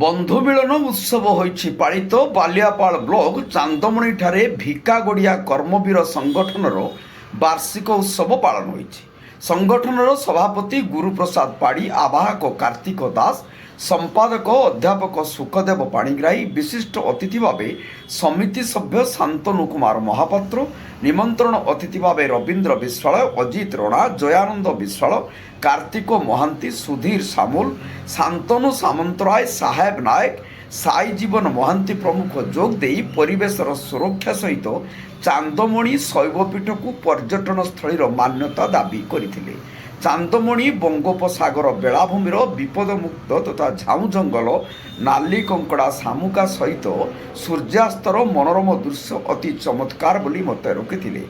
ବନ୍ଧୁ ମିଳନ ଉତ୍ସବ ହୋଇଛି ପାଳିତ। ବାଲିଆପାଳ ବ୍ଲକ ଚାନ୍ଦମଣିଠାରେ ଭିକାଗଡ଼ିଆ କର୍ମବୀର ସଂଗଠନର ବାର୍ଷିକ ଉତ୍ସବ ପାଳନ ହୋଇଛି। ସଂଗଠନର ସଭାପତି ଗୁରୁପ୍ରସାଦ ପାଢ଼ୀ, ଆବାହକ କାର୍ତ୍ତିକ ଦାସ, ସମ୍ପାଦକ ଅଧ୍ୟାପକ ସୁଖଦେବ ପାଣିଗ୍ରାହୀ, ବିଶିଷ୍ଟ ଅତିଥି ଭାବେ ସମିତି ସଭ୍ୟ ଶାନ୍ତନୁ କୁମାର ମହାପାତ୍ର, ନିମନ୍ତ୍ରଣ ଅତିଥି ଭାବେ ରବୀନ୍ଦ୍ର ବିଶ୍ୱାଳ, ଅଜିତ ରଣା, ଜୟାନନ୍ଦ ବିଶ୍ୱାଳ, କାର୍ତ୍ତିକ ମହାନ୍ତି, ସୁଧୀର ସାମୁଲ, ଶାନ୍ତନୁ ସାମନ୍ତରାୟ, ସାହେବ ନାୟକ, ସାଇ ଜୀବନ ମହାନ୍ତି ପ୍ରମୁଖ ଯୋଗ ଦେଇ ପରିବେଶର ସୁରକ୍ଷା ସହିତ ଚାନ୍ଦମଣି ଶୈବପୀଠକୁ ପର୍ଯ୍ୟଟନ ସ୍ଥଳୀର ମାନ୍ୟତା ଦାବି କରିଥିଲେ। ଚାନ୍ଦମଣି ବଙ୍ଗୋପସାଗର ବେଳାଭୂମିର ବିପଦମୁକ୍ତ ତଥା ଝାଉଁ ଜଙ୍ଗଲ, ନାଲି କଙ୍କଡ଼ା ଶାମୁକା ସହିତ ସୂର୍ଯ୍ୟାସ୍ତର ମନୋରମ ଦୃଶ୍ୟ ଅତି ଚମତ୍କାର ବୋଲି ମତ ରଖିଥିଲେ।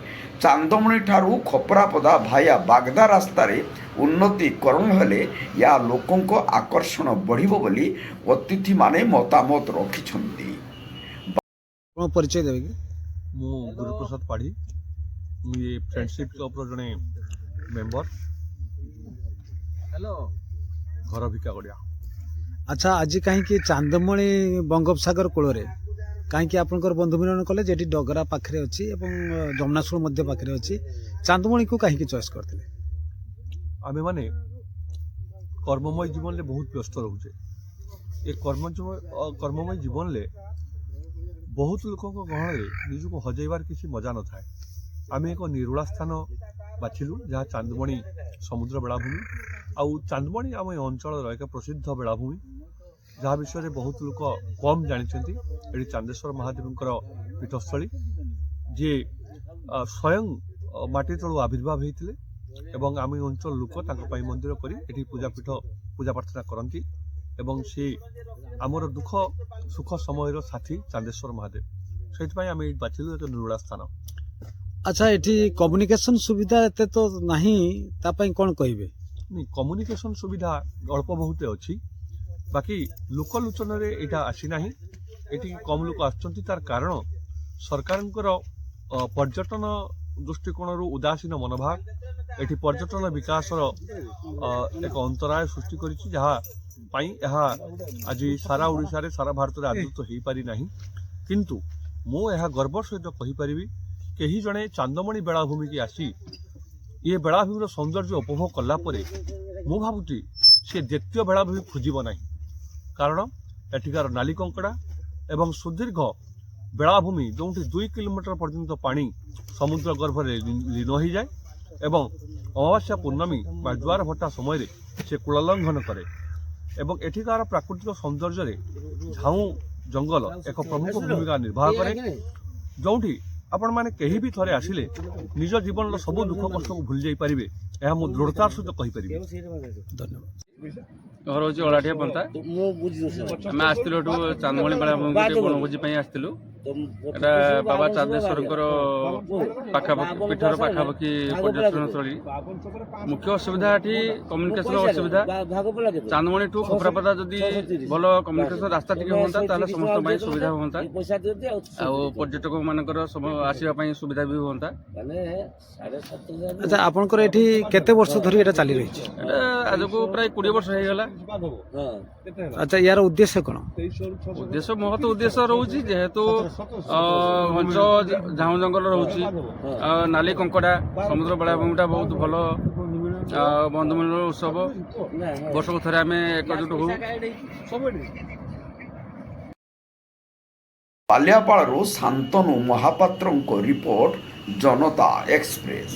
ଚାନ୍ଦମଣିଠାରୁ ଖପରାପଦା ଭାୟା ବାଗଦା ରାସ୍ତାରେ ଉନ୍ନତିକରଣ ହେଲେ ଏହା ଲୋକଙ୍କ ଆକର୍ଷଣ ବଢ଼ିବ ବୋଲି ଅତିଥିମାନେ ମତାମତ ରଖିଛନ୍ତି। ପରିଚୟ ଦେବେ କି? ମୁଁ ଗୁରୁପ୍ରସାଦ ପାଢ଼ୀ, ମୁଁ ଏ ଫ୍ରେଣ୍ଡସିପ୍ କ୍ଲବ୍ର ଜଣେ ମେମ୍ବର। ଘର ଭିକାଗଡ଼ିଆ। ଆଚ୍ଛା, ଆଜି କାହିଁକି ଚାନ୍ଦମଣି ବଙ୍ଗୋପସାଗର କୂଳରେ କାହିଁକି ଆପଣଙ୍କର ବନ୍ଧୁ ମିଳନ କଲେ, ଯେଠି ଡଗରା ପାଖରେ ଅଛି ଏବଂ ଯମୁନାଶୂଳ ମଧ୍ୟ ପାଖରେ ଅଛି, ଚାନ୍ଦମଣିକୁ କାହିଁକି ଚଏସ୍ କରିଥିଲେ? ଆମେମାନେ କର୍ମମୟ ଜୀବନରେ ବହୁତ ବ୍ୟସ୍ତ ରହୁଛେ। ଏ କର୍ମମୟ ଜୀବନରେ ବହୁତ ଲୋକଙ୍କ ଗହଣରେ ନିଜକୁ ହଜାଇବାର କିଛି ମଜା ନଥାଏ। ଆମେ ଏକ ନିରୋଳା ସ୍ଥାନ ବାଛିଲୁ, ଯାହା ଚାନ୍ଦମଣି ସମୁଦ୍ର ବେଳାଭୂମି। ଆଉ ଚାନ୍ଦମଣି ଆମ ଏ ଅଞ୍ଚଳର ଏକ ପ୍ରସିଦ୍ଧ ବେଳାଭୂମି, ଯାହା ବିଷୟରେ ବହୁତ ଲୋକ କମ୍ ଜାଣିଛନ୍ତି। ଏଠି ଚାନ୍ଦେଶ୍ୱର ମହାଦେବଙ୍କର ପୀଠସ୍ଥଳୀ, ଯିଏ ସ୍ୱୟଂ ମାଟି ତଳୁ ଆବିର୍ଭାବ ହୋଇଥିଲେ ଏବଂ ଆମ ଏ ଅଞ୍ଚଳ ଲୋକ ତାଙ୍କ ପାଇଁ ମନ୍ଦିର କରି ଏଠି ପୂଜା ପ୍ରାର୍ଥନା କରନ୍ତି ଏବଂ ସେ ଆମର ଦୁଃଖ ସୁଖ ସମୟର ସାଥୀ ଚାନ୍ଦେଶ୍ୱର ମହାଦେବ। ସେଇଥିପାଇଁ ଆମେ ଏଇଠି ବାଛିଲୁ ଏକ ନିରୋଳା ସ୍ଥାନ। ଆଚ୍ଛା, ଏଠି କମ୍ୟୁନିକେସନ ସୁବିଧା ଏତେ ତ ନାହିଁ, ତା ପାଇଁ କ'ଣ କହିବେ? କମ୍ୟୁନିକେସନ ସୁବିଧା ଅଳ୍ପ ବହୁତ ଅଛି, ବାକି ଲୋକଲୋଚନରେ ଏଇଟା ଆସିନାହିଁ। ଏଠି କମ୍ ଲୋକ ଆସୁଛନ୍ତି। ତାର କାରଣ ସରକାରଙ୍କର ପର୍ଯ୍ୟଟନ ଦୃଷ୍ଟିକୋଣରୁ ଉଦାସୀନ ମନୋଭାବ ଏଠି ପର୍ଯ୍ୟଟନ ବିକାଶର ଏକ ଅନ୍ତରାୟ ସୃଷ୍ଟି କରିଛି, ଯାହା ପାଇଁ ଏହା ଆଜି ସାରା ଓଡ଼ିଶାରେ ସାରା ଭାରତରେ ଆଦୃତ ହୋଇପାରି ନାହିଁ। କିନ୍ତୁ ମୁଁ ଏହା ଗର୍ବ ସହିତ କହିପାରିବି, କେହି ଜଣେ ଚାନ୍ଦମଣି ବେଳାଭୂମିକି ଆସି ଏ ବେଳାଭୂମିର ସୌନ୍ଦର୍ଯ୍ୟ ଉପଭୋଗ କଲା ପରେ ମୁଁ ଭାବୁଛି ସେ ଦ୍ୱିତୀୟ ବେଳାଭୂମି ଖୋଜିବ ନାହିଁ। କାରଣ ଏଠିକାର ନାଲି କଙ୍କଡ଼ା ଏବଂ ସୁଦୀର୍ଘ ବେଳାଭୂମି, ଯେଉଁଠି 2 କିଲୋମିଟର ପର୍ଯ୍ୟନ୍ତ ପାଣି ସମୁଦ୍ର ଗର୍ଭରେ ଲୀନ ହୋଇଯାଏ ଏବଂ ଅମାବାସ୍ୟା ପୂର୍ଣ୍ଣମୀ ବା ଜୁଆର ଭଟ୍ଟା ସମୟରେ ସେ କୂଳଲଙ୍ଘନ କରେ ଏବଂ ଏଠିକାର ପ୍ରାକୃତିକ ସୌନ୍ଦର୍ଯ୍ୟରେ ଝାଉଁ ଜଙ୍ଗଲ ଏକ ପ୍ରମୁଖ ଭୂମିକା ନିର୍ବାହ କରେ, ଯେଉଁଠି ଆପଣମାନେ କେହି ବି ଥରେ ଆସିଲେ ନିଜ ଜୀବନର ସବୁ ଦୁଃଖ କଷ୍ଟକୁ ଭୁଲି ଯାଇପାରିବେ। ଏହା ମୁଁ ଦୃଢ଼ତାର ସହିତ କହିପାରିବି। ଧନ୍ୟବାଦ। ଘର ହେଉଛି ଅଳାଠିଆ ପନ୍ଥା। ଆମେ ଆସିଥିଲୁ ଏଠୁ ଚାନ୍ଦମଣି ବେଳାଭୂମି ବଣଭୋଜି ପାଇଁ ଆସିଥିଲୁ। ଏଟା ବାବା ଚାନ୍ଦେଶ୍ୱରଙ୍କର ପାଖାପାଖି ପୀଠର ପାଖାପାଖି ପର୍ଯ୍ୟଟନସ୍ଥଳୀ। ମୁଖ୍ୟ ଅସୁବିଧା ଏଠି କମ୍ୟୁନିକେସନ ଅସୁବିଧା। ଚାନ୍ଦମଣି ଟୁ ଖପରାପଦା ଯଦି ଭଲ କମ୍ୟୁନିକେସନ ରାସ୍ତା ଟିକେ ହୁଅନ୍ତା ତାହେଲେ ସମସ୍ତଙ୍କ ପାଇଁ ସୁବିଧା ହୁଅନ୍ତା, ଆଉ ପର୍ଯ୍ୟଟକ ମାନଙ୍କର ଆସିବା ପାଇଁ ସୁବିଧା ବି ହୁଅନ୍ତା। ଆଚ୍ଛା, ଆପଣଙ୍କର ଏଠି କେତେ ବର୍ଷ ଧରି ଏଟା ଚାଲି ରହିଛି? ଏଟା ଆଜକୁ ପ୍ରାୟ 20 ବର୍ଷ ହେଇଗଲା। ଆଚ୍ଛା, ୟାର ଉଦ୍ଦେଶ୍ୟ କ'ଣ? ଉଦ୍ଦେଶ୍ୟ ମହତ ଉଦ୍ଦେଶ୍ୟ ରହୁଛି, ଯେହେତୁ ଘଞ୍ଚ ଝାଉଁ ଜଙ୍ଗଲ ରହୁଛି, ନାଲି କଙ୍କଡ଼ା, ସମୁଦ୍ର ବେଳାଭୂମିଟା ବହୁତ ଭଲ, ବନ୍ଧୁ ମିଳନ ଉତ୍ସବ, ବର୍ଷକୁ ଥରେ ଆମେ ଏକଜୁଟ ହଉ। ବାଲିଆପାଳରୁ ଶାନ୍ତନୁ ମହାପାତ୍ରଙ୍କ ରିପୋର୍ଟ, ଜନତା ଏକ୍ସପ୍ରେସ।